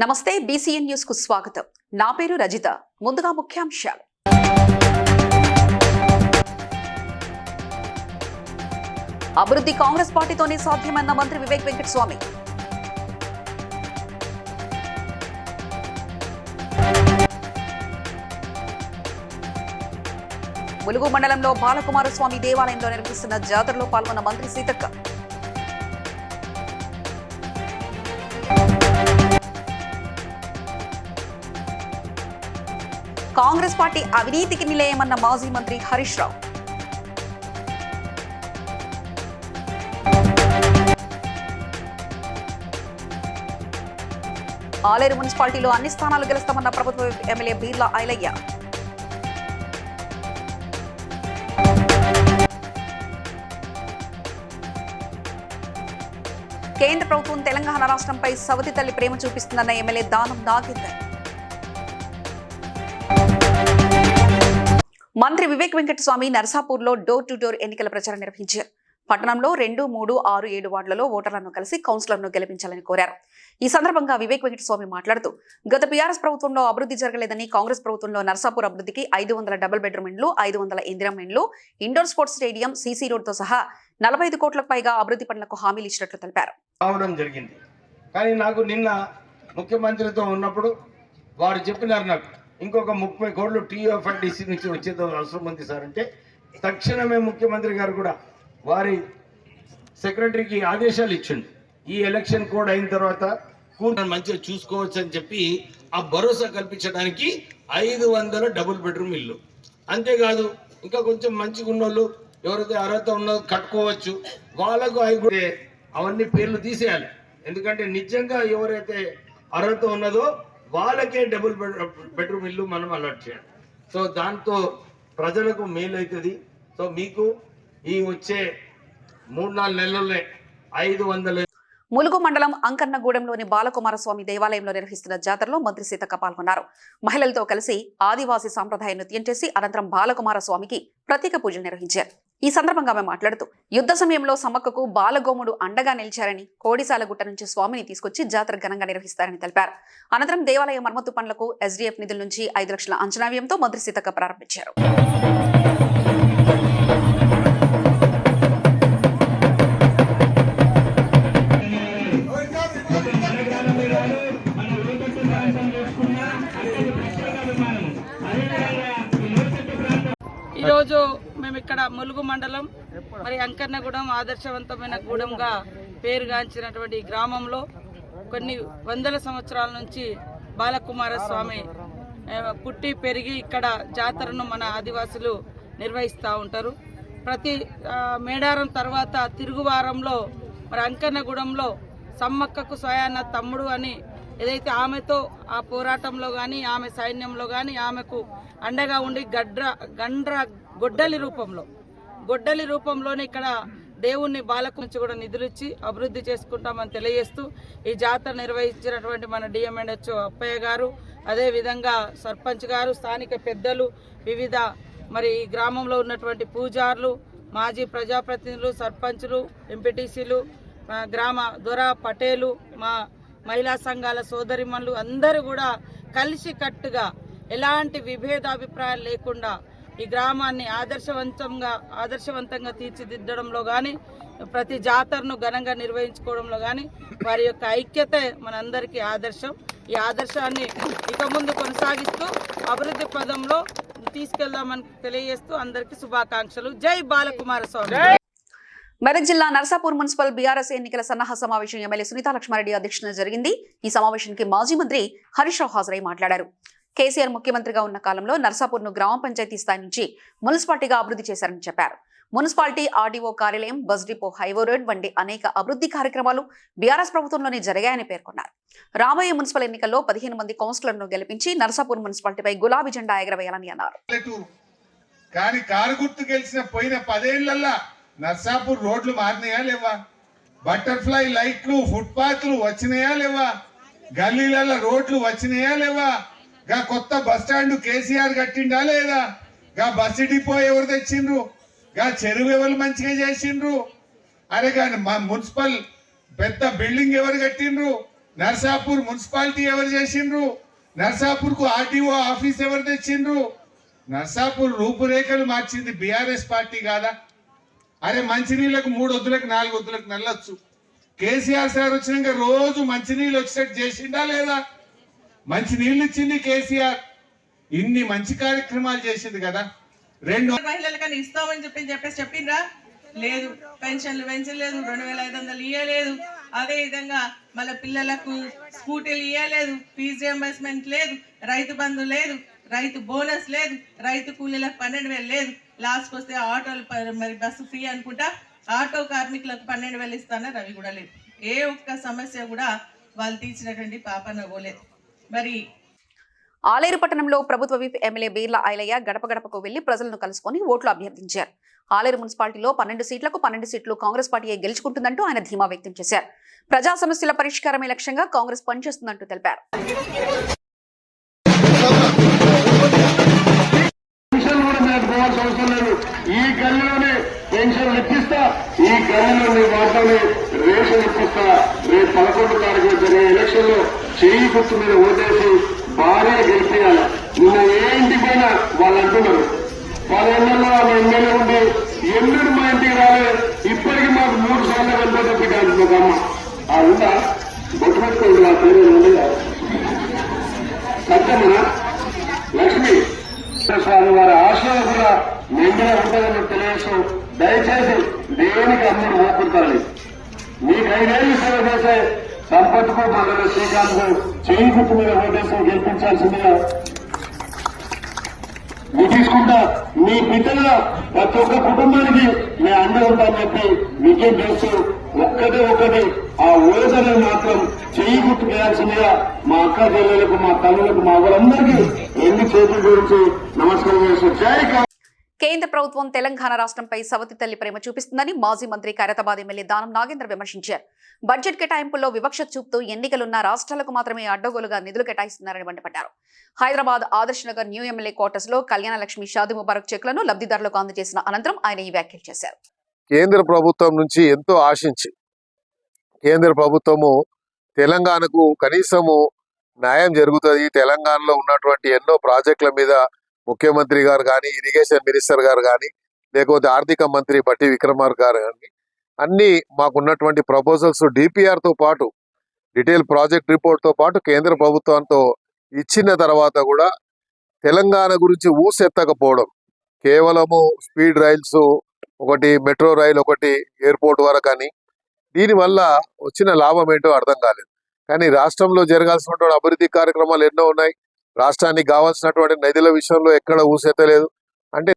నమస్తే BCN news కు స్వాగతం. నా పేరు రజిత. ముందుగా ముఖ్యాంశాలు. అభివృద్ధి కాంగ్రెస్ పార్టీతోనే సాధ్యమన్న మంత్రి వివేక్ వెంకటస్వామి. ములుగు మండలంలో బాలకుమారస్వామి దేవాలయంలో నిర్వహిస్తున్న జాతరలో పాల్గొన్న మంత్రి సీతక్క. కాంగ్రెస్ పార్టీ అవినీతికి నిలయమన్న మాజీ మంత్రి హరీష్ రావు. ఆలేరు మున్సిపాలిటీలో అన్ని స్థానాలు గెలుస్తామన్న ప్రభుత్వ ఎమ్మెల్యే బీర్లా ఐలయ్య. కేంద్ర ప్రభుత్వం తెలంగాణ రాష్ట్రంపై సవతి తల్లి ప్రేమ చూపిస్తుందన్న ఎమ్మెల్యే దానం నాగేందర్. మంత్రి వివేక్ వెంకటస్వామి నర్సాపూర్లో డోర్ టు డోర్ ఎన్నికల ప్రచారం నిర్వహించారు. పట్టణంలో 2, 3, 6, 7 వార్డులలో ఓటర్లను కలిసి కౌన్సిలర్ను గెలిపించాలని కోరారు. ఈ సందర్భంగా వివేక్ వెంకటస్వామి మాట్లాడుతూ, గత బీఆర్ఎస్ ప్రభుత్వంలో అభివృద్ధి జరగలేదని, కాంగ్రెస్ ప్రభుత్వంలో నర్సాపూర్ అభివృద్ధికి 500 డబుల్ బెడ్రూమ్ ఇండ్లు, 500 ఇందిరమ్మ ఇండ్లు, ఇండోర్ స్పోర్ట్స్ స్టేడియం, సీసీ రోడ్తో సహా 45 కోట్లకు పైగా అభివృద్ధి పనులకు హామీలు ఇచ్చినట్లు తెలిపారు. జరిగింది. కానీ నాకు నిన్న ముఖ్యమంత్రితో ఉన్నప్పుడు వారు చెప్పినారు, నాకు ఇంకొక 30 కోట్లు టీఎఫ్ఐడిసి నుంచి వచ్చేది అవసరం ఉంది సార్ అంటే, తక్షణమే ముఖ్యమంత్రి గారు కూడా వారి సెక్రటరీకి ఆదేశాలు ఇచ్చిండు. ఈ ఎలక్షన్ కోడ్ అయిన తర్వాత కూర్చొని మంచిగా చూసుకోవచ్చు అని చెప్పి ఆ భరోసా కల్పించడానికి 500 డబుల్ బెడ్రూమ్ ఇల్లు. అంతేకాదు ఇంకా కొంచెం మంచిగా ఉన్నోళ్ళు ఎవరైతే అర్హత ఉన్నదో కట్టుకోవచ్చు, వాళ్ళకు అవన్నీ పేర్లు తీసేయాలి. ఎందుకంటే నిజంగా ఎవరైతే అర్హత ఉన్నదో వాళ్ళకే డబుల్ బెడ్రూమ్ ఇల్లు మనం అలాట్ చేయాలి. సో దాంతో ప్రజలకు మేలు అవుతుంది. సో మీకు ఈ వచ్చే 3-4 నెలల్లోనే 500. ములుగు మండలం అంకన్నగూడెంలోని బాలకుమారస్వామి దేవాలయంలో నిర్వహిస్తున్న జాతరలో మంత్రి సీతక్క పాల్గొన్నారు. మహిళలతో కలిసి ఆదివాసీ సాంప్రదాయ నృత్యం చేసి అనంతరం బాలకుమారస్వామికి ప్రత్యేక పూజలు నిర్వహించారు. ఈ సందర్భంగా ఆమె మాట్లాడుతూ, యుద్ధ సమయంలో సమ్మక్కకు బాలగోముడు అండగా నిలిచారని, కోడిసాలగుట్ట నుంచి స్వామిని తీసుకొచ్చి జాతర ఘనంగా నిర్వహిస్తారని తెలిపారు. అనంతరం దేవాలయ మరమ్మతు పనులకు ఎస్డీఎఫ్ నిధుల నుంచి 5 లక్షల అంచనా వ్యయంతో మంత్రి సీతక్క ప్రారంభించారు. ఈరోజు మేము ఇక్కడ ములుగు మండలం మరి అంకన్నగూడెం ఆదర్శవంతమైన గూడెంగా పేరుగాంచినటువంటి ఈ గ్రామంలో కొన్ని వందల సంవత్సరాల నుంచి బాలకుమారస్వామి పుట్టి పెరిగి ఇక్కడ జాతరను మన ఆదివాసులు నిర్వహిస్తూ ఉంటారు. ప్రతి మేడారం తర్వాత తిరుగువారంలో మరి అంకన్నగూడెంలో సమ్మక్కకు స్వయాన తమ్ముడు అని ఏదైతే ఆమెతో ఆ పోరాటంలో కానీ, ఆమె సైన్యంలో కానీ ఆమెకు అండగా ఉండి గొడ్డలి రూపంలోనే ఇక్కడ దేవుణ్ణి బాలకు నుంచి కూడా నిధులు ఇచ్చి అభివృద్ధి చేసుకుంటామని తెలియజేస్తూ ఈ జాతర నిర్వహించినటువంటి మన డిఎంఎన్హెచ్ఓ అప్పయ్య గారు, అదేవిధంగా సర్పంచ్ గారు, స్థానిక పెద్దలు, వివిధ మరి ఈ గ్రామంలో ఉన్నటువంటి పూజారులు, మాజీ ప్రజాప్రతినిధులు, సర్పంచులు, ఎంపీటీసీలు, గ్రామ దొర పటేలు, మా మహిళా సంఘాల సోదరిమణులు అందరూ కూడా కలిసి కట్టుగా ఎలాంటి విభేదాభిప్రాయాలు లేకుండా ఈ గ్రామాన్ని ఆదర్శవంతంగా తీర్చిదిద్దడంలో కానీ, ప్రతి జాతరను ఘనంగా నిర్వహించుకోవడంలో కానీ వారి యొక్క ఐక్యత మనందరికీ ఆదర్శం. ఈ ఆదర్శాన్ని ఇక ముందు కొనసాగిస్తూ అభివృద్ధి పదంలో తీసుకెళ్దామని తెలియజేస్తూ అందరికీ శుభాకాంక్షలు. జై బాలకుమారస్వామి. మెదక్ జిల్లా నర్సాపూర్ మున్సిపల్ బీఆర్ఎస్ ఎన్నికల సన్నాహ సమావేశం ఎమ్మెల్యే సునీతా లక్ష్మారెడ్డి అధ్యక్షతన జరిగింది. ఈ సమావేశానికి మాజీ మంత్రి హరీష్ రావు హాజరై మాట్లాడారు. కేసీఆర్ ముఖ్యమంత్రిగా ఉన్న కాలంలో నర్సాపూర్ను గ్రామ పంచాయతీ స్థాయి నుంచి మున్సిపాలిటీగా అభివృద్ధి చేశారని చెప్పారు. మున్సిపాలిటీ, ఆర్డీఓ కార్యాలయం, బస్ డిపో, హైవే రోడ్ వంటి అనేక అభివృద్ధి కార్యక్రమాలు బీఆర్ఎస్ ప్రభుత్వంలోనే జరిగాయని పేర్కొన్నారు. రాబోయే మున్సిపల్ ఎన్నికల్లో 15 మంది కౌన్సిలర్లను గెలిపించి నర్సాపూర్ మున్సిపాలిటీపై గులాబీ జెండా ఎగరవేయాలని అన్నారు. నర్సాపూర్ రోడ్లు మారినాయా లేవా? బటర్ఫ్లై లైట్లు, ఫుట్పాత్లు వచ్చినాయా లేవా? గల్లీలలో రోడ్లు వచ్చినాయా లేవా? గా కొత్త బస్ స్టాండ్ కేసీఆర్ కట్టిండా లేదా? గా బస్సు డిపో ఎవరు తెచ్చిండ్రు? గా చెరువు ఎవరు మంచిగా చేసిండ్రు? అరే కానీ మా మున్సిపల్ పెద్ద బిల్డింగ్ ఎవరు కట్టిండ్రు? నర్సాపూర్ మున్సిపాలిటీ ఎవరు చేసిండ్రు? నర్సాపూర్కు ఆర్టీఓ ఆఫీస్ ఎవరు తెచ్చిండ్రు? నర్సాపూర్ రూపురేఖలు మార్చింది బీఆర్ఎస్ పార్టీ కాదా? అరే మంచినీళ్ళకు 3 వద్దులకు 4 వద్దులకు నల్లొచ్చు. కేసీఆర్ సార్ వచ్చినాక రోజు మంచినీళ్ళు వచ్చేటట్టు చేసిండా లేదా? మంచినీళ్ళు ఇచ్చింది కేసీఆర్. ఇన్ని మంచి కార్యక్రమాలు చేసింది కదా. 2 మహిళలకని ఇస్తామని చెప్పిండ్రా? లేదు. పెన్షన్లు పెంచలేదు, 2500 ఇయ్యలేదు. అదే విధంగా మన పిల్లలకు స్కూటీలు ఇయ్యలేదు, ఫీజు రియంబర్స్మెంట్ లేదు, రైతు బంధు లేదు, రైతు బోనస్ లేదు, రైతు కూలీలకు 12,000 లేదు. లాస్ట్కి వస్తే ఆటోలు మరి బస్సు ఫ్రీ అనుకుంటా ఆటో కార్మికులకు 12,000 ఇస్తానన్నారు, అవి కూడా లేదు. ఏ ఒక్క సమస్య కూడా వాళ్ళు తీర్చినటువంటి పాపన పోలేదు. మరి ఆలేరు పట్టణంలో ప్రభుత్వ విప్ ఎమ్మెల్యే బీర్ల ఐలయ్య గడప గడపకు వెళ్లి ప్రజలను కలుసుకుని ఓట్లు అభ్యర్థించారు. ఆలేరు మున్సిపాలిటీలో 12 సీట్లకు 12 సీట్లు కాంగ్రెస్ పార్టీయే గెలుచుకుంటుందంటూ ఆయన ధీమా వ్యక్తం చేశారు. ప్రజా సమస్యల పరిష్కారమే లక్ష్యంగా కాంగ్రెస్ పనిచేస్తుందంటూ తెలిపారు. ఈ గల్లీలోనే పెన్షన్ ఇప్పిస్తా, ఈ గల్లీలో వాటానే రేషన్ ఇప్పిస్తా. రేపు 11 తారీఖు జరిగే ఎలక్షన్ లో చేయి గుర్తు మీద ఓటేసి భారీగా గెలిపియాలి. నిన్న ఏ ఇంటికి పోయినా వాళ్ళు అంటున్నారు 10 ఏళ్లలో ఆమె ఎమ్మెల్యే ఉండి ఎన్నడూ మా ఇంటికి రాలే, ఇప్పటికీ మాకు 3 సార్లు వెళ్ళిపోతే ఒక అమ్మ ఆ ఉందా బొట్టు పెట్టుకోండి. ఆ పేరు ఉండగా సత్యమన లక్ష్మి స్వామి వారి ఆశలు కూడా మెండుగా ఉంటుందని తెలియజేస్తూ దయచేసి దేవునికి అందరూ ఓపుతారు. మీకు 5 ఏళ్ళు సేవ చేసే సంపత్కు మన శ్రీకాంత్ చేయి గుర్తు మీద ఓటేసి గెలిపించాల్సిందిగా మీరు తీసుకుంటా. మీ బిడ్డలుగా ప్రతి ఒక్క కుటుంబానికి మీ అండ ఉంటామని చెప్పి విజ్ఞప్తి చేస్తూ ఒక్కటి ఆ ఓటర్ని మాత్రం చేయి గుర్తు చేయాల్సిందిగా మా అక్క చెల్లెలకు, మా తల్లులకు, మా వాళ్ళందరికీ 2 చేతుల గురించి నమస్కారం చేస్తూ జై కేంద్ర ప్రభుత్వం తెలంగాణ రాష్ట్రంపై సవతి తల్లి ప్రేమ చూపిస్తుందని మాజీ మంత్రి ఖైరతాబాద్ ఎమ్మెల్యే దానం నాగేంద్ర విమర్శించారు. బడ్జెట్ కేటాయింపుల్లో వివక్ష చూపుతూ ఎన్నికలున్న రాష్ట్రాలకు మాత్రమే అడ్డగోలుగా నిధులు కేటాయిస్తున్నారని మండిపడ్డారు. Hyderabad Adarsh Nagar new MLA quarters లో కళ్యాణ లక్ష్మి షాదీ ముబారక్ చెక్లను లబ్ధిదారులకు అందజేసిన అనంతరం ఆయన ఈ వ్యాఖ్యలు చేశారు. కేంద్ర ప్రభుత్వం నుంచి ఎంతో ఆశించి కేంద్ర ప్రభుత్వము తెలంగాణకు కనీసము న్యాయం జరుగుతుంది, తెలంగాణలో ఉన్నటువంటి ఎన్నో ప్రాజెక్టుల మీద ముఖ్యమంత్రి గారు కానీ, ఇరిగేషన్ మినిస్టర్ గారు కానీ, లేకపోతే ఆర్థిక మంత్రి బట్టి విక్రమార్క గారు కానీ అన్ని మాకున్నటువంటి ప్రపోజల్స్ డిపిఆర్ తో పాటు డీటెయిల్ ప్రాజెక్ట్ రిపోర్ట్ తో పాటు కేంద్ర ప్రభుత్వంతో ఇచ్చిన తర్వాత కూడా తెలంగాణ గురించి ఊసెత్తకపోవడం, కేవలము స్పీడ్ రైల్స్ ఒకటి, మెట్రో రైల్ ఒకటి, ఎయిర్పోర్ట్ వరకు అని, దీనివల్ల వచ్చిన లాభం ఏంటో అర్థం కాలేదు. కానీ రాష్ట్రంలో జరగాల్సినటువంటి అభివృద్ధి కార్యక్రమాలు ఎన్నో ఉన్నాయి. రాష్ట్రానికి కావాల్సినటువంటి నిధుల విషయంలో ఎక్కడ ఊసెత్తలేదు. అంటే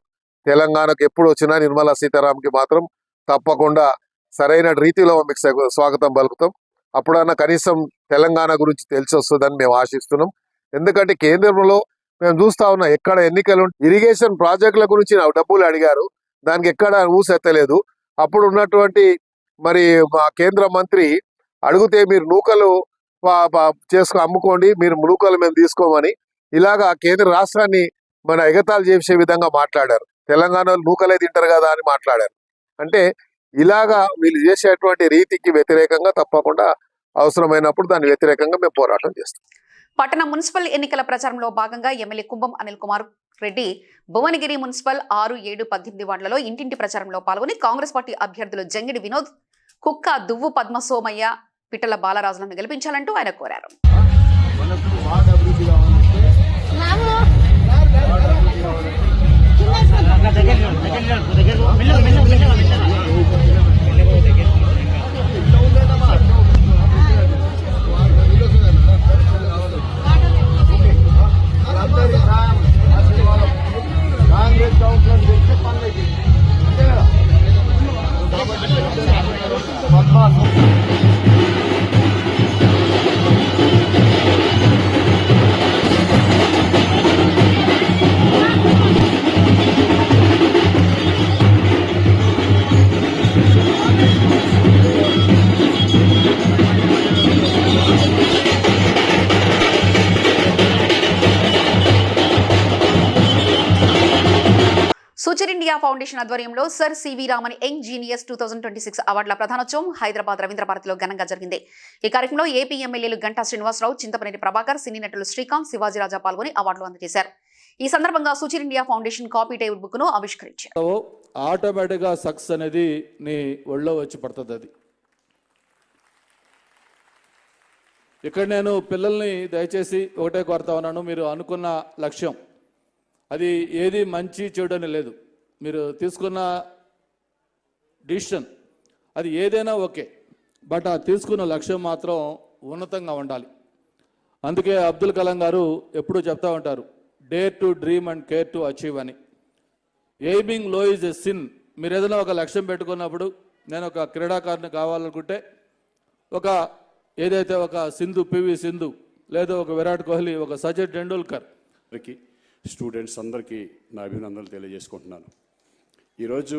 తెలంగాణకు ఎప్పుడు వచ్చినా నిర్మలా సీతారాంకి మాత్రం తప్పకుండా సరైన రీతిలో మీకు స్వాగతం పలుకుతాం. అప్పుడన్నా కనీసం తెలంగాణ గురించి తెలిసి వస్తుందని మేము ఆశిస్తున్నాం. ఎందుకంటే కేంద్రంలో మేము చూస్తా ఉన్నాం, ఎక్కడ ఎన్నికలు ఇరిగేషన్ ప్రాజెక్టుల గురించి డబ్బులు అడిగారు, దానికి ఎక్కడ ఊసెత్తలేదు. అప్పుడు ఉన్నటువంటి మరి మా కేంద్ర మంత్రి అడిగితే మీరు నూకలు అమ్ముకోండి, మీరు నూకలు మేము తీసుకోమని ఇలాగా కేంద్ర రాష్ట్రాన్ని మన ఎగతాళి చేసే విధంగా మాట్లాడారు. తెలంగాణలో నూకలే తింటారు కదా అని మాట్లాడారు. అంటే ఇలాగా వీళ్ళు చేసేటువంటి రీతికి వ్యతిరేకంగా తప్పకుండా అవసరమైనప్పుడు దాని వ్యతిరేకంగా మేము పోరాటం చేస్తాం. పట్టణ మున్సిపల్ ఎన్నికల ప్రచారంలో భాగంగా ఎమ్మెల్యే కుంభం అనిల్ కుమార్ రెడ్డి భువనగిరి మున్సిపల్ 6, 7, 18 వార్డులలో ఇంటింటి ప్రచారంలో పాల్గొని కాంగ్రెస్ పార్టీ అభ్యర్థులు జంగిడి వినోద్, కుక్క దువ్వు పద్మ సోమయ్య, పిట్టల బాలరాజులను గెలిపించాలంటూ ఆయన కోరారు. ఇండియా ఫౌండేషన్ ఆధ్వర్యంలో sir CV Raman young genius 2026 అవార్డుల ప్రధానోత్సవం హైదరాబాద్ రవీంద్ర భారతిలో ఘనంగా జరిగింది. ఈ కార్యక్రమంలో ఏపీ ఎమ్మెల్యేలు గంటా శ్రీనివాసరావు, చింతపనేని ప్రభాకర్, సినీ నటులు శ్రీకాంత్, శివాజీరాజా పాల్గొని అవార్డులు అందజేశారు. ఈ సందర్భంగా Suchir India foundation copy table book ను ఆవిష్కరించారు. ఆటోమేటిక్ గా సక్సెస్ అనేది నీ ఒళ్ళో వచ్చి పడుతుంది. అది ఇక్కడ నేను పిల్లల్ని దయచేసి ఒకటే కోరుతా ఉన్నాను, మీరు అనుకున్న లక్ష్యం అది ఏది మంచి చెడు అని లేదు. మీరు తీసుకున్న డిసిషన్ అది ఏదైనా ఓకే, బట్ ఆ తీసుకున్న లక్ష్యం మాత్రం ఉన్నతంగా ఉండాలి. అందుకే అబ్దుల్ కలాం గారు ఎప్పుడూ చెప్తా ఉంటారు, dare to dream and care to achieve అని. ఎయిమింగ్ లో ఈజ్ ఎ సిన్. మీరు ఏదైనా ఒక లక్ష్యం పెట్టుకున్నప్పుడు, నేను ఒక క్రీడాకారుని కావాలనుకుంటే ఏదైతే ఒక పివి సింధు లేదా ఒక విరాట్ కోహ్లీ, ఒక సచిన్ టెండూల్కర్, స్టూడెంట్స్ అందరికీ నా అభినందనలు తెలియజేసుకుంటున్నాను. ఈరోజు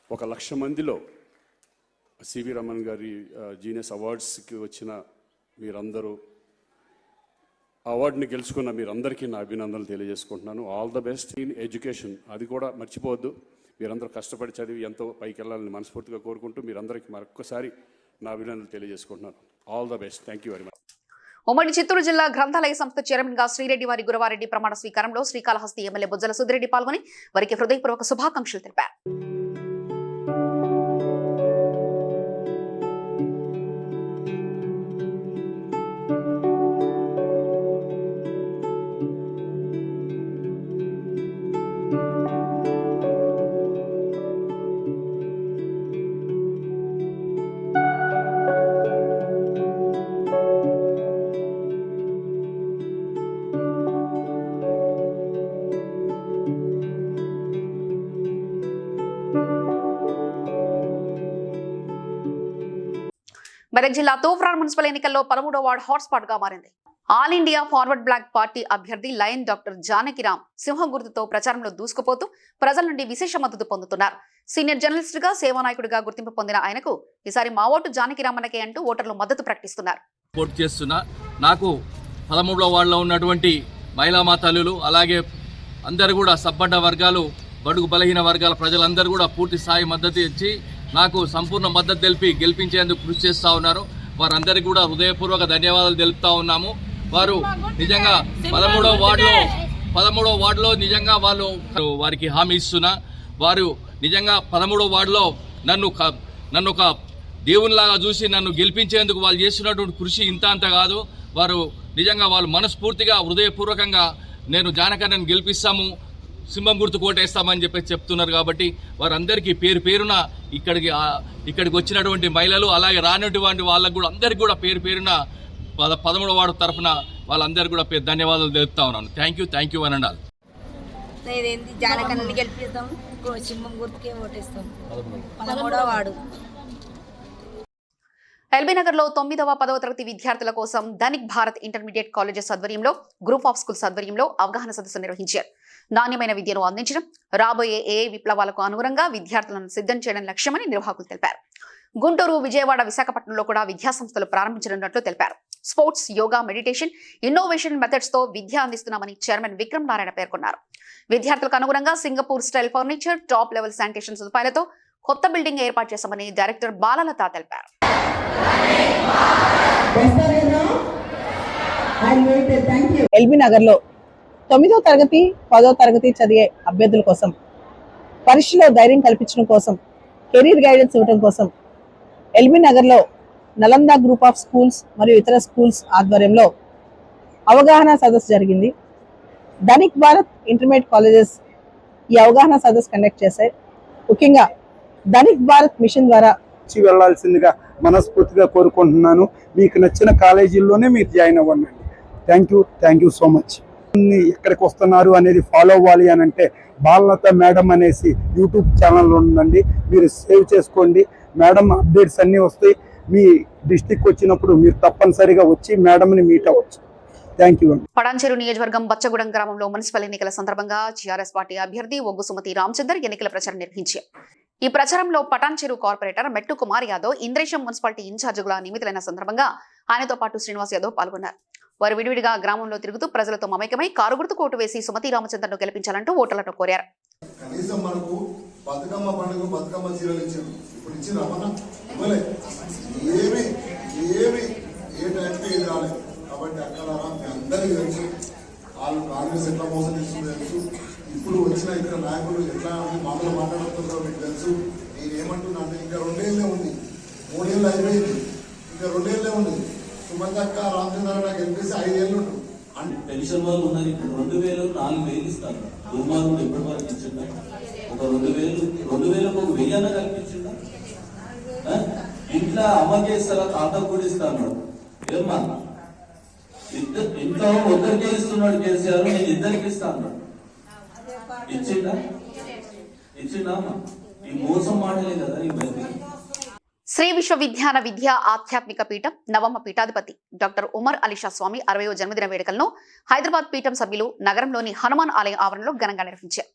1,00,000 మందిలో సివి రమణ్ గారి జీనియస్ అవార్డ్స్కి వచ్చిన మీరందరూ, అవార్డుని గెలుచుకున్న మీరందరికీ నా అభినందనలు తెలియజేసుకుంటున్నాను. All the best in education. అది కూడా మర్చిపోవద్దు. మీరందరూ కష్టపడి చదివి ఎంతో పైకి వెళ్ళాలని మనస్ఫూర్తిగా కోరుకుంటూ మీరందరికీ మరొక్కసారి నా అభినందనలు తెలియజేసుకుంటున్నాను. All the best. Thank you very much. ఉమ్మడి చిత్తూరు జిల్లా గ్రంథాలయ సంస్థ చైర్మన్ గా శ్రీరెడ్డి వారి గురవారెడ్డి ప్రమాణ స్వీకారంలో శ్రీకాళహస్తి ఎమ్మెల్యే బొజ్జల సుధిరెడ్డి పాల్గొని వారికి హృదయపూర్వక శుభాకాంక్షలు తెలిపారు. మెదక్ జిల్లా తూప్రాన్ మున్సిపల్ ఎన్నికల్లో 13వ వార్డు హాట్స్పాట్ గా మారింది. All India forward bloc party అభ్యర్థి లయన్ డాక్టర్ జానకిరామ్ సింహం గుర్తుతో ప్రచారంలో దూసుకుపోతూ ప్రజల నుండి విశేష మద్దతు పొందుతున్నారు. సీనియర్ జర్నలిస్ట్ గా సేవానాయకుడిగా గుర్తింపు పొందిన ఆయనకు ఈసారి మా ఓటు జానకిరామన్నకే అంటూ ఓటర్లు మద్దతు ప్రకటిస్తున్నారు. నాకు 13వ వార్డులో ఉన్నటువంటి మహిళా మాతలు, అలాగే అందరూ కూడా సబ్బడ్డ వర్గాలు, బడుగు బలహీన వర్గాల ప్రజలందరూ కూడా పూర్తి స్థాయి మద్దతు ఇచ్చి నాకు సంపూర్ణ మద్దతు తెలిపి గెలిపించేందుకు కృషి చేస్తూ ఉన్నారు. వారందరికీ కూడా హృదయపూర్వక ధన్యవాదాలు తెలుపుతా ఉన్నాము. వారు నిజంగా 13వ వార్డులో నిజంగా వారికి హామీ ఇస్తున్నా. వారు నిజంగా 13వ వార్డులో నన్ను ఒక దేవునిలాగా చూసి నన్ను గెలిపించేందుకు వాళ్ళు చేస్తున్నటువంటి కృషి ఇంత అంత కాదు. వారు నిజంగా వాళ్ళు మనస్ఫూర్తిగా హృదయపూర్వకంగా నేను జానకన్నను గెలిపిస్తాము, సింహం గుర్తు కోటేస్తామని చెప్పేసి చెప్తున్నారు. కాబట్టి వారందరికీ పేరు పేరున ఇక్కడికి వచ్చినటువంటి మహిళలు, అలాగే రానటువంటి వాళ్ళకు కూడా అందరికీ కూడా పేరు పేరున 13వ వార్డు తరఫున వాళ్ళందరికీ కూడా ధన్యవాదాలు తెలుపుతా ఉన్నాను. థ్యాంక్ యూ అని అనాలి. జానకన్నని గెలిపిస్తాం, సింహం గుర్తుకే ఓటేస్తాం. 13వ వార్డు ఎల్బీ నగర్ లో 9వ 10వ తరగతి విద్యార్థుల కోసం ధనిక్ భారత్ ఇంటర్మీడియట్ కాలేజెస్ ఆధ్వర్యంలో గ్రూప్ ఆఫ్ స్కూల్స్ ఆధ్వర్యంలో అవగాహన సదస్సు నిర్వహించారు. నాణ్యమైన విద్యను అందించడం, రాబోయే ఏఐ విప్లవాలకు అనుగుణంగా విద్యార్థులను సిద్ధం చేయడం లక్ష్యమని నిర్వాహకులు తెలిపారు. గుంటూరు, విజయవాడ, విశాఖపట్నంలో కూడా విద్యాసంస్థలు ప్రారంభించనున్నట్లు తెలిపారు. Sports, yoga, meditation, innovation methods తో విద్య అందిస్తున్నామని చైర్మన్ విక్రమ్ నారాయణ పేర్కొన్నారు. విద్యార్థులకు అనుగుణంగా Singapore style furniture, top level sanitation సదుపాయాలతో కొత్త బిల్డింగ్ ఏర్పాటు చేశామని డైరెక్టర్ బాలలత తెలిపారు. ఎల్బీ నగర్ లో 9వ తరగతి 10వ తరగతి చదివే అభ్యర్థుల కోసం పరీక్షలో ధైర్యం కల్పించడం కోసం, కెరీర్ గైడెన్స్ ఇవ్వడం కోసం ఎల్బీ నగర్ లో నలంద గ్రూప్ ఆఫ్ స్కూల్స్ మరియు ఇతర స్కూల్స్ ఆధ్వర్యంలో అవగాహన సదస్సు జరిగింది. ధనిక్ భారత్ ఇంటర్మీడియట్ కాలేజెస్ ఈ అవగాహన సదస్సు కండక్ట్ చేశాయి. ముఖ్యంగా ధనిక్ భారత్ మిషన్ ద్వారా వెళ్లాల్సిందిగా మనస్ఫూర్తిగా కోరుకుంటున్నాను. మీకు నచ్చిన కాలేజీల్లోనే మీరు జాయిన్ అవ్వండి. Thank you so much. ఎక్కడికి వస్తున్నారు అనేది ఫాలో అవ్వాలి అని అంటే బాలలత మేడం అనేసి యూట్యూబ్ ఛానల్ ఉందండి, మీరు సేవ్ చేసుకోండి. మేడం అప్డేట్స్ అన్నీ వస్తాయి. మీ డిస్టిక్ వచ్చినప్పుడు మీరు తప్పనిసరిగా వచ్చి మేడంని మీట్ అవ్వచ్చు. Thank you. పటాన్చెరు నియోజకవర్గం బచ్చగూడెం గ్రామంలో మున్సిపల్ ఎన్నికల సందర్భంగా టీఆర్ఎస్ పార్టీ అభ్యర్థి ఒగ్గు సుమతి రామచందర్ ఎన్నికల ప్రచారం నిర్వహించారు. ఈ ప్రచారంలో పటాన్చెరు కార్పొరేటర్ మెట్టు కుమార్ యాదవ్, ఇంద్రేశం మున్సిపాలిటీ ఇన్ఛార్జిగా నియమితులైన సందర్భంగా ఆయనతో పాటు శ్రీనివాస్ యాదవ్ పాల్గొన్నారు. వారు విడివిడిగా గ్రామంలో తిరుగుతూ ప్రజలతో మమేకమై కారు గుర్తుకు ఓటు వేసి సుమతి రామచంద్రను గెలిపించాలంటూ ఓటర్లను కోరారు. కనీసం మనకు బతుకమ్మ పండుగ బతుకమ్మ చీరలు ఇచ్చారు, ఇప్పుడు ఇచ్చిన రమణ ఇవ్వలే, ఏమి ఏ టైంకి ఏది రాలేదు. కాబట్టి అక్కడ మీ అందరికీ తెలుసు వాళ్ళు కాంగ్రెస్ ఎట్లా మోసం చేస్తుందో తెలుసు. ఇప్పుడు వచ్చిన ఇతర నాయకులు ఎట్లా మాటలు మాట్లాడుతుందో మీకు తెలుసు. నేనేమంటున్నా అంటే ఇంకా 2 ఏళ్ళే ఉంది, 3 ఏళ్ళు అయిపోయింది, ఇంకా 2 ఏళ్ళే ఉంది. సుమంత్ అక్క రామచంద్ర నాకు గెలిపిస్తే 5 ఏళ్ళు ఉంటుంది. పెన్షన్ వాళ్ళు ఉన్నారు, ఇప్పుడు 2000 4,000 ఇస్తారు. దుర్మార్గుడు ఎప్పటి వరకు ఇచ్చిందా? ఒక 2,000 ఒక 1000 కల్పించిందా? ఇంట్లో అమ్మకి ఇస్తారా, తాతకు కూడా ఇస్తాను. ఏమన్నా ఇంట్లో ఒకరికే ఇస్తున్నాడు కేసీఆర్, నేను 2 ఇస్తాను. ఇచ్చిందా అమ్మా? ఈ మోసం మాటలే కదా ఇవన్నీ. శ్రీ విశ్వవిద్యాన విద్యా ఆధ్యాత్మిక పీఠం నవమ పీఠాధిపతి డాక్టర్ ఉమర్ అలీషా స్వామి 60వ జన్మదిన వేడుకలను హైదరాబాద్ పీఠం సభ్యులు నగరంలోని హనుమాన్ ఆలయ ఆవరణలో ఘనంగా నిర్వహించారు.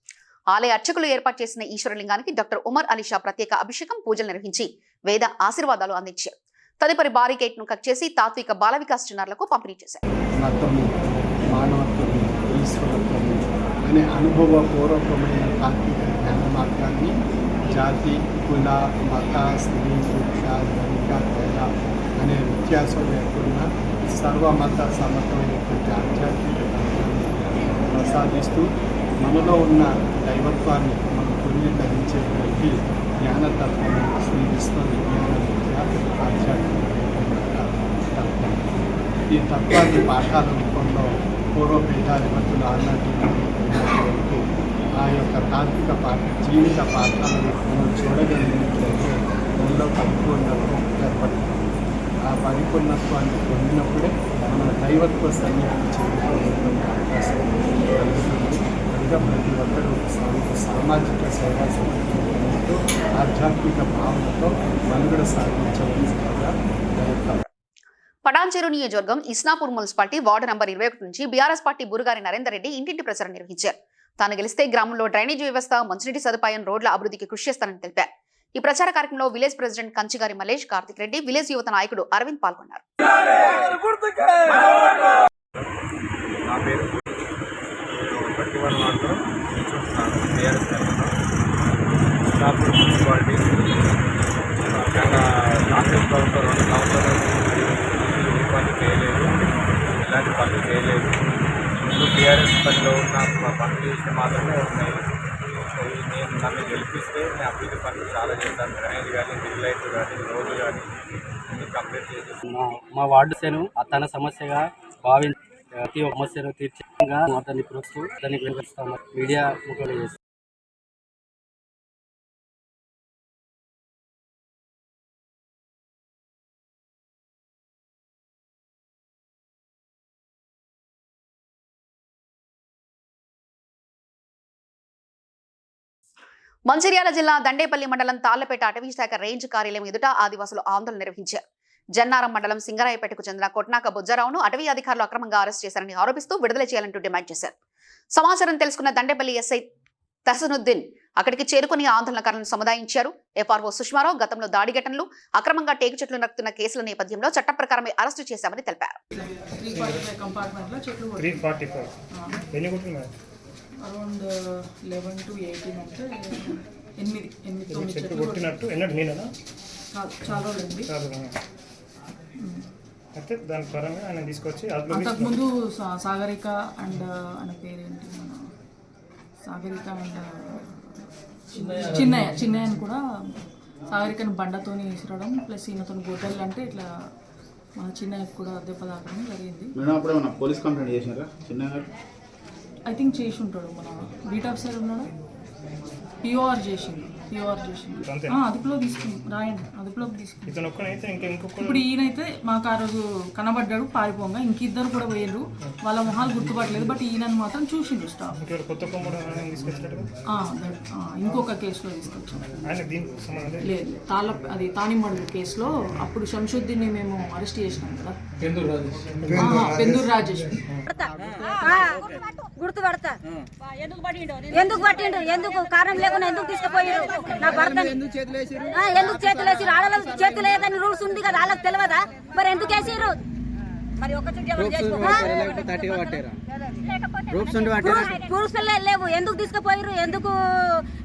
ఆలయ అర్చకులు ఏర్పాటు చేసిన ఈశ్వరలింగానికి డాక్టర్ ఉమర్ అలీషా ప్రత్యేక అభిషేకం, పూజలు నిర్వహించి వేద ఆశీర్వాదాలు అందించారు. తదుపరి బారికేట్ ను కట్ చేసి తాత్విక బాల వికాస్ చిన్నారులకు పంపిణీ చేశారు. అనే అనుభవపూర్వకమైన తాత్విక జ్ఞాన మార్గాన్ని జాతి, కుల, మత, స్త్రీ, పురుష, ధనిక, పేద అనే వ్యత్యాసం లేకుండా సర్వమత సమతమైనటువంటి ఆధ్యాత్మిక తత్వాన్ని ప్రసాదిస్తూ మనలో ఉన్న దైవత్వాన్ని మన పునీకరించేటువంటి జ్ఞానతత్వం శ్రీ విశ్వ విజ్ఞాన విద్య ఆధ్యాత్మిక తత్వం. ఈ తత్వాన్ని పాఠాల రూపంలో పూర్వ పీఠాధిపతులు ఆనాటి వరకు ఆ యొక్క తాత్విక జీవిత పాఠాలను మనం చూడగలిగినట్లయితే మనలో పరిపూర్ణత్వం ఏర్పడుతుంది. ఆ పరిపూర్ణత్వాన్ని పొందినప్పుడే మన దైవత్వ సన్నిధిని చేరుకోవడానికి అవకాశం కలుగుతుంది. కనుక ప్రతి ఒక్కరూ సామాజిక సేవా సంబంధంతో ఆధ్యాత్మిక భావనతో మనుగడ సాగించవలసిందిగా దయచేస్తారు. పటాన్చెరు నియోజకవర్గం ఇస్నాపూర్ మున్సిపాలిటీ వార్డు నంబర్ 21 నుంచి బీఆర్ఎస్ పార్టీ బురుగారి నరేందర్ రెడ్డి ఇంటింటి ప్రచారం నిర్వహించారు. తాను గెలిస్తే గ్రామంలో డ్రైనేజీ వ్యవస్థ, మంచినీటి సదుపాయం, రోడ్ల అభివృద్ధికి కృషి చేస్తానని తెలిపారు. ఈ ప్రచార కార్యక్రమంలో village president Kanchigari Mallesh, Karthik Reddy, village యువత నాయకుడు అరవింద్ పాల్గొన్నారు. ఇలాంటి పనులు చేయలేదు. ముందు టీఆర్ఎస్ పనిలో ఉన్న పనులు చేస్తే మాత్రమే ఉన్నాయి. నేను నన్ను గెలిపిస్తే నేను అభివృద్ధి పనులు చాలా చేస్తాను. డ్రైనేజ్ కానీ, బిల్ లైట్లు కానీ, రోడ్లు కానీ అన్ని కంప్లీట్ చేసి మా వార్డు సేను తన సమస్యగా భావించి ప్రతి ఒక్క సమస్యను తీర్చగా అతన్ని ప్రోత్సహిస్తూ దానికి వినిపిస్తాము. మీడియా ముఖ్యంగా చేస్తాం. మంచిర్యాల జిల్లా దండేపల్లి మండలం తాళ్లపేట అటవీ శాఖ రేంజ్ కార్యాలయం ఎదుట ఆదివాసులు ఆందోళన నిర్వహించారు. జన్నారం మండలం సింగరాయపేటకు చెందిన కొట్నాక బుజ్జారావును అటవీ అధికారులు అక్రమంగా అరెస్ట్ చేశారని ఆరోపిస్తూ విడుదల చేయాలంటూ డిమాండ్ చేశారు. సమాచారం తెలుసుకున్న దండేపల్లి ఎస్ఐ తహసనుద్దీన్ అక్కడికి చేరుకుని ఆందోళనకారులను సముదాయించారు. ఎఫ్ఆర్ఓ సుష్మారావు గతంలో దాడి ఘటనలు, అక్రమంగా టేకు చెట్లు నరుకుతున్న కేసుల నేపథ్యంలో చట్ట ప్రకారమే అరెస్టు చేశామని తెలిపారు. అరౌండ్ 11 to 18 అంటే 8 చెట్లు కొట్టినట్టు ఎన్నడూ నేనా చాలా రోజులండి. అయితే దాని పరంగా ఆయన తీసుకొచ్చి అంతకుముందు సాగరిక అండ్ ఆయన పేరేంటి, మన సాగరిక అండ్ చిన్నయ్యని కూడా సాగరికను బండతోని విసిరడం ప్లస్ ఈయనతో గొడ్డలు అంటే ఇట్లా మన చిన్నయ్యకు కూడా దెబ్బ తాకడం జరిగింది. పోలీస్ కంప్లైంట్ చేసినారా చిన్నయ్య? ఐ థింక్ చేసి ఉంటాడు. మన బీట్ ఆఫీసర్ ఉన్నాడు, పిఓఆర్ చేసింది. అదుపులో తీసుకుని రాయండి, అదుపులోకి తీసుకుని. ఇప్పుడు ఈయనైతే మాకు ఆ రోజు కనబడ్డాడు పారిపోగా, ఇంకిద్దరు కూడా పోయారు. వాళ్ళ మొహాలు గుర్తుపట్టలేదు, బట్ ఈయనని మాత్రం చూసిండు స్టాఫ్. ఇంకొక కేసులో తీసుకొచ్చాం. లేదు, అది తానిమ్మడు కేసులో అప్పుడు శంషుద్దీన్ని మేము అరెస్ట్ చేసినాం కదా, పెందూరు రాజేష్. గుర్తుపడతా ఎందుకు పట్టిండు, ఎందుకు కారణం లేకుండా ఎందుకు తీసుకుపోయారు నా భర్త? ఎందుకు చేతులేసి ఆడలకు చేతులు వేయదని రూల్స్ ఉంది కదా, వాళ్ళకి తెలియదా? మరి ఎందుకు వేసారు? మరి ఒక ప్రూఫ్స్ లేవు. ఎందుకు తీసుకుపోయారు? ఎందుకు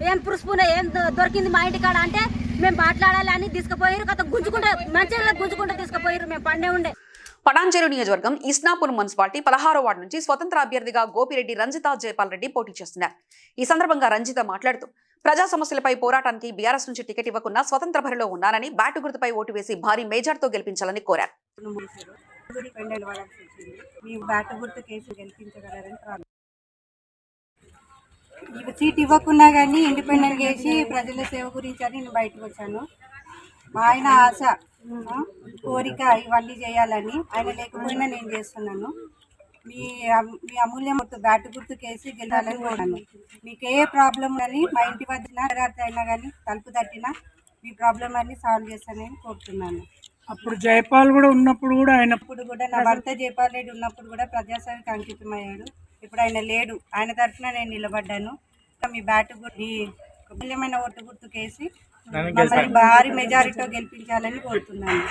ఏం ప్రూఫ్ ఏం దొరికింది మా ఇంటి కాడ అంటే మేము మాట్లాడాలి అని తీసుకుపోయారు. కథ గుంజుకుంటే మంచిగా గుంజుకుంటే తీసుకుపోయారు. మేము పండే ఉండే. పటాన్చెరు నియోజకవర్గం ఇస్నాపూర్ మున్సిపాలిటీ 16వ వార్డు నుంచి స్వతంత్ర అభ్యర్థిగా గోపిరెడ్డి రంజిత జయపాల్ రెడ్డి పోటీ చేస్తున్నారు. ఈ సందర్భంగా రంజిత మాట్లాడుతూ ప్రజా సమస్యలపై పోరాటానికి బీఆర్ఎస్ నుంచి టికెట్ ఇవ్వకుండా స్వతంత్ర బరిలో ఉన్నారని బ్యాటు గుర్తుపై ఓటు వేసి భారీ మేజార్తో గెలిపించాలని కోరారు. సీట్ ఇవ్వకున్నా కానీ ఇండిపెండెంట్ చేసి ప్రజల సేవ గురించి అని నేను బయటకు వచ్చాను. మా ఆయన ఆశ కోరిక ఇవన్నీ చేయాలని, ఆయన లేకపోయినా నేను చేస్తున్నాను. మీ అమూల్యం బ్యాటు గుర్తు కేసి గెలాలని కోరాను. మీకు ఏ ప్రాబ్లం అని మా ఇంటి వద్ద అయినా కానీ తలుపు తట్టినా మీ ప్రాబ్లం అన్ని సాల్వ్ చేస్తానని కోరుతున్నాను. అప్పుడు జయపాల్ కూడా ఉన్నప్పుడు కూడా నా భర్త జయపాల్ రెడ్డి ఉన్నప్పుడు కూడా ప్రజాసేవకి అంకితమయ్యాడు. ఇప్పుడు ఆయన లేడు. ఆయన తరఫున నేను నిలబడ్డాను. మీ బ్యాటు గుర్తు అమూల్యమైన ఓటు గుర్తు కేసి మమ్మల్ని భారీ మెజారిటీతో గెలిపించాలని కోరుతున్నాను.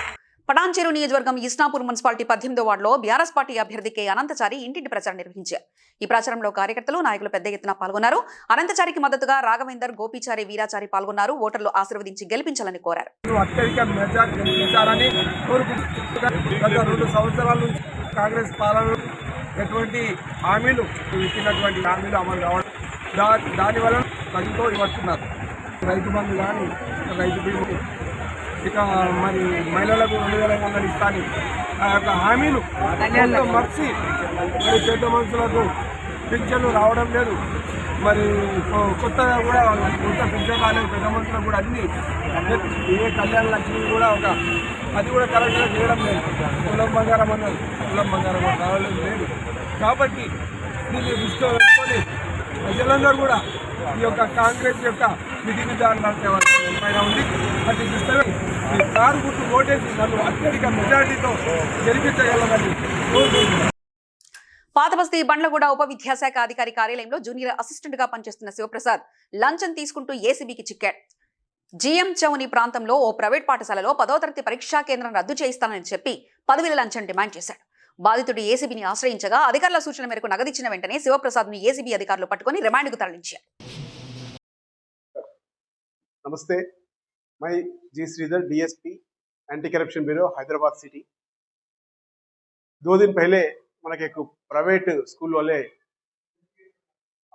పటాన్చెరు నియోజకవర్గం ఇస్నాపూర్ మున్సిపాలిటీ 18వ వార్డులో బీఆర్ఎస్ పార్టీ అభ్యర్థి కె అనంతచారి ఇంటింటి ప్రచారం నిర్వహించారు. ఈ ప్రచారంలో కార్యకర్తలు, నాయకులు పెద్ద ఎత్తున పాల్గొన్నారు. అనంతచారికి మద్దతుగా రాఘవేందర్, గోపీచారి, వీరాచారి పాల్గొన్నారు. ఓటర్లు ఆశీర్వదించి గెలిపించాలని కోరారు. గత 2 సంవత్సరాల నుంచి కాంగ్రెస్ పాలనలో ఎటువంటి హామీలు ఇచ్చినటువంటి హామీలు అమలు కావడం, దానివల్ల ప్రజలతో ఇవ్వస్తున్నారు. రైతు బంధు కానీ, రైతు బీమా, ఇక మరి మహిళలకు 2,500 ఇస్తాను ఆ యొక్క హామీలు మర్చి మరి పెద్ద మనుషులకు పింఛన్లు రావడం లేదు. మరి కొత్తగా కూడా కొత్త పింఛన్ రాలేదు. పెద్ద మనుషులకు కూడా అన్ని ఏ కళ్యాణ లక్ష్మి కూడా అది కూడా కరెక్ట్గా చేయడం లేదు. కులం బంగారం అన్నది కులం బంగారం రావడం లేదు. కాబట్టి దీన్ని దృష్టిలో పెట్టుకొని ప్రజలందరూ కూడా ఈ యొక్క కాంగ్రెస్ యొక్క విధి విధానాలు పైన ఉంది. అది దృష్టిలో కారు గుర్తు ఓటేసి నన్ను అత్యధిక మెజార్టీతో గెలిపించగలమని కోరుకుంటున్నాను. పాతబస్తీ బండ్లగూడ ఉప విద్యాశాఖ అధికారి కార్యాలయంలో జూనియర్ అసిస్టెంట్ గా పనిచేస్తున్న శివప్రసాద్ లంచం తీసుకుంటూ ఏసీబీకి చిక్కాడు. జీఎం చౌని ప్రాంతంలో ఓ ప్రైవేట్ పాఠశాలలో 10వ తరగతి పరీక్షా కేంద్రం రద్దు చేయిస్తానని చెప్పి 10,000 లంచం డిమాండ్ చేశాడు. బాధితుడు ఏసీబీని ఆశ్రయించగా అధికారుల సూచన మేరకు నగదిచ్చిన వెంటనే శివప్రసాద్ ను ఏసీబీ అధికారులు పట్టుకుని రిమాండ్కు తరలించారు. नमस्ते, मैं G Sridhar, DSP anti corruption bureau Hyderabad city. 2 दिन पहले मन के प्राइवेट स्कूल वाले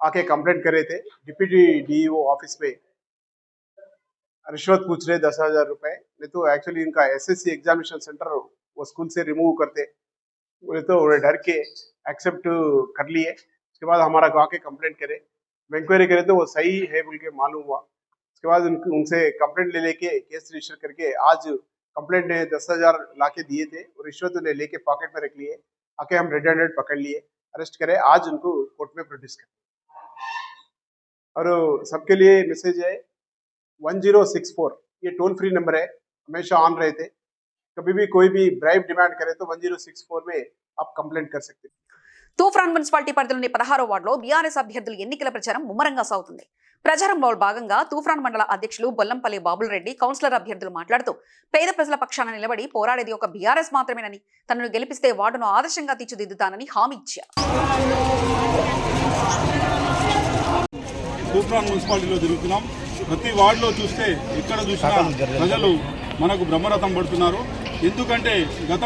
आके कंप्लेंट कर रहे थे डिप्टी डीईओ ऑफिस में रिश्वत पूछ रहे 10,000 रुपए। नहीं तो एक्चुअली इनका एसएससी एग्जामिनेशन सेंटर वो स्कूल से रिमूव करते, बोले तो डर के एक्सेप्ट कर लिए। उसके बाद हमारा आके कंप्लेंट करे, इंक्वायरी करे तो वो सही है बोल के मालूम हुआ। उसके बाद उनसे कंप्लेंट ले लेके केस रजिस्टर करके आज कंप्लेंट ने 10,000 लाके दिए थे और रिश्वत उन्हें लेके पॉकेट में रख लिए। आके हम रेड हैंडेड पकड़ लिए, अरेस्ट करे, आज उनको कोर्ट में प्रोड्यूस कर। और सबके लिए मैसेज है 1064, ये टोल फ्री नंबर है, हमेशा ऑन रहते। कभी भी कोई भी ब्राइब डिमांड करे तो 1064 में आप कंप्लेंट कर सकते। తూఫ్రాన్ మున్సిపాలిటీ పరిధిలోని 16వ వార్డులో బీఆర్ఎస్ అభ్యర్థుల ఎన్నికల ప్రచారం ముమ్మరంగా సాగుతుంది. ప్రచారంలో భాగంగా తూఫ్రాన్ మండల అధ్యక్షులు బొల్లంపల్లి బాబులరెడ్డి, కౌన్సిలర్ అభ్యర్థులు మాట్లాడుతూ పేద ప్రజల పక్షాన నిలబడి పోరాడేది ఒక బీఆర్ఎస్ మాత్రమేనని, తనను గెలిపిస్తే వార్డును ఆదర్శంగా తీర్చిదిద్దుతానని హామీ ఇచ్చారు. తూఫ్రాన్ మున్సిపాలిటీలో తిరుగుతున్నాం. ప్రతి వార్డులో చూస్తే ఎక్కడ చూసినా ప్రజలు మనకు బ్రహ్మరథం పడుతున్నారు. ఎందుకంటే గత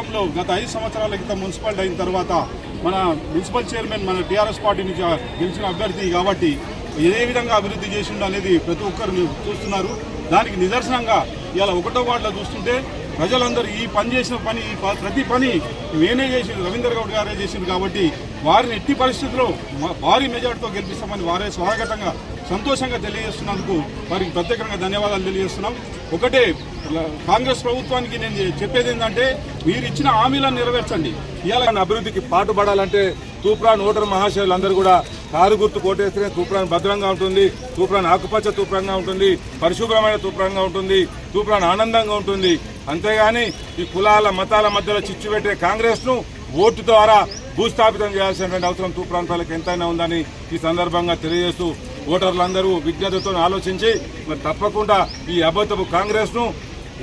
5 సంవత్సరాల క్రితం మున్సిపాలిటీ అయిన తర్వాత మన మున్సిపల్ చైర్మన్ మన టీఆర్ఎస్ పార్టీ నుంచి గెలిచిన అభ్యర్థి కాబట్టి ఏ విధంగా అభివృద్ధి చేసిండు అనేది ప్రతి ఒక్కరు చూస్తున్నారు. దానికి నిదర్శనంగా ఇలా 1వ వార్డులో చూస్తుంటే ప్రజలందరూ ఈ పని చేసిన పని ప్రతి పని నేనే చేసింది, రవీందర్ గౌడ్ గారే చేసింది కాబట్టి వారిని ఎట్టి పరిస్థితుల్లో భారీ మెజార్టీతో గెలిపిస్తామని వారే స్వాగతంగా సంతోషంగా తెలియజేస్తున్నందుకు వారికి ప్రత్యేకంగా ధన్యవాదాలు తెలియజేస్తున్నాం. ఒకటే కాంగ్రెస్ ప్రభుత్వానికి నేను చెప్పేది ఏంటంటే మీరు ఇచ్చిన హామీలను నెరవేర్చండి. ఇవాళ అభివృద్ధికి పాటుపడాలంటే తూప్రాన్ ఓటర్ మహాశయులందరూ కూడా కారు గుర్తు కోటేస్తే తూప్రాన్ భద్రంగా ఉంటుంది, తూప్రాన్ ఆకుపచ్చ తూప్రాన్గా ఉంటుంది, పరిశుభ్రమైన తూప్రాన్గా ఉంటుంది, తూప్రాన్ ఆనందంగా ఉంటుంది. అంతేగాని ఈ కులాల మతాల మధ్యలో చిచ్చు పెట్టే కాంగ్రెస్ను ఓటు ద్వారా భూస్థాపితం చేయాల్సినటువంటి అవసరం తూప్రాన్ ప్రజలకు ఎంతైనా ఉందని ఈ సందర్భంగా తెలియజేస్తూ ఓటర్లందరూ విజ్ఞతతో ఆలోచించి మరి తప్పకుండా ఈ అబద్ధపు కాంగ్రెస్ను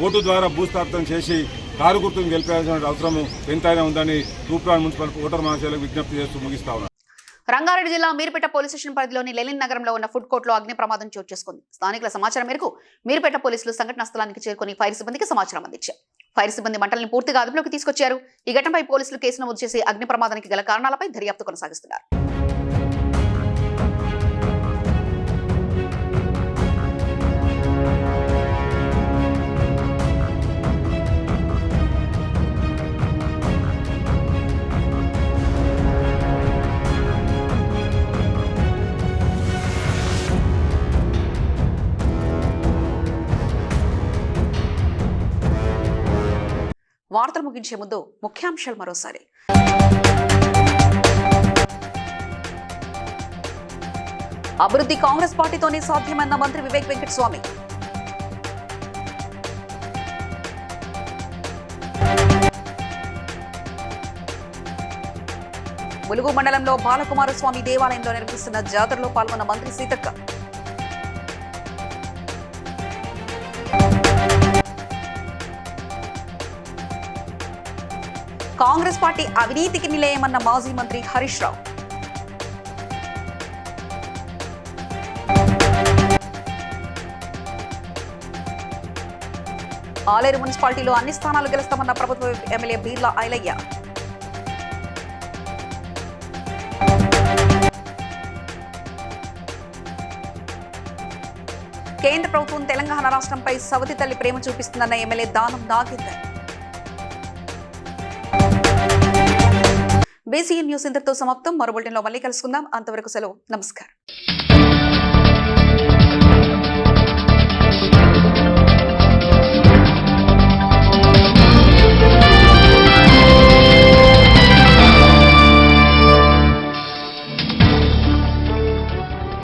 ఓటు ద్వారా భూస్థాపితం చేసి కారు గుర్తును గెలిపాల్సిన అవసరం ఎంతైనా ఉందని తూప్రాన్ మున్సిపల్ ఓటర్ మహాశయులకు విజ్ఞప్తి చేస్తూ ముగిస్తా ఉన్నాను. రంగారెడ్డి జిల్లా మీర్పేట పోలీస్ స్టేషన్ పరిధిలోని లెనిన్ నగరంలో ఉన్న ఫుడ్ కోర్టులో అగ్ని ప్రమాదం చోటు చేసుకుంది. స్థానికుల సమాచారం మేరకు మీర్పేట పోలీసులు సంఘటనా స్థలానికి చేరుకుని ఫైర్ సిబ్బందికి సమాచారం అందించారు. ఫైర్ సిబ్బంది మంటలను పూర్తిగా అదుపులోకి తీసుకొచ్చారు. ఈ ఘటనపై పోలీసులు కేసు నమోదు చేసి అగ్ని ప్రమాదానికి గల కారణాలపై దర్యాప్తు కొనసాగిస్తున్నారు. వార్తలు ముగించే ముందు ముఖ్యాంశాలు మరోసారి. అభివృద్ధి కాంగ్రెస్ పార్టీతోనే సాధ్యమన్న మంత్రి వివేక్ వెంకటస్వామి. ములుగు మండలంలో బాలకుమారస్వామి దేవాలయంలో నిర్వహిస్తున్న జాతరలో పాల్గొన్న మంత్రి సీతక్క. కాంగ్రెస్ పార్టీ అవినీతికి నిలయమన్న మాజీ మంత్రి హరీష్ రావు. ఆలేరు మున్సిపాలిటీలో అన్ని స్థానాలు గెలుస్తామన్న ప్రభుత్వ ఎమ్మెల్యే బీర్లా ఐలయ్య. కేంద్ర ప్రభుత్వం తెలంగాణ రాష్ట్రంపై సవతి తల్లి ప్రేమ చూపిస్తుందన్న MLA Danam Nagender. BCN news ఇంతటితో సమాప్తం. మరో బులెటిన్లో మళ్ళీ కలుసుకుందాం. అంతవరకు సెలవు. నమస్కారం.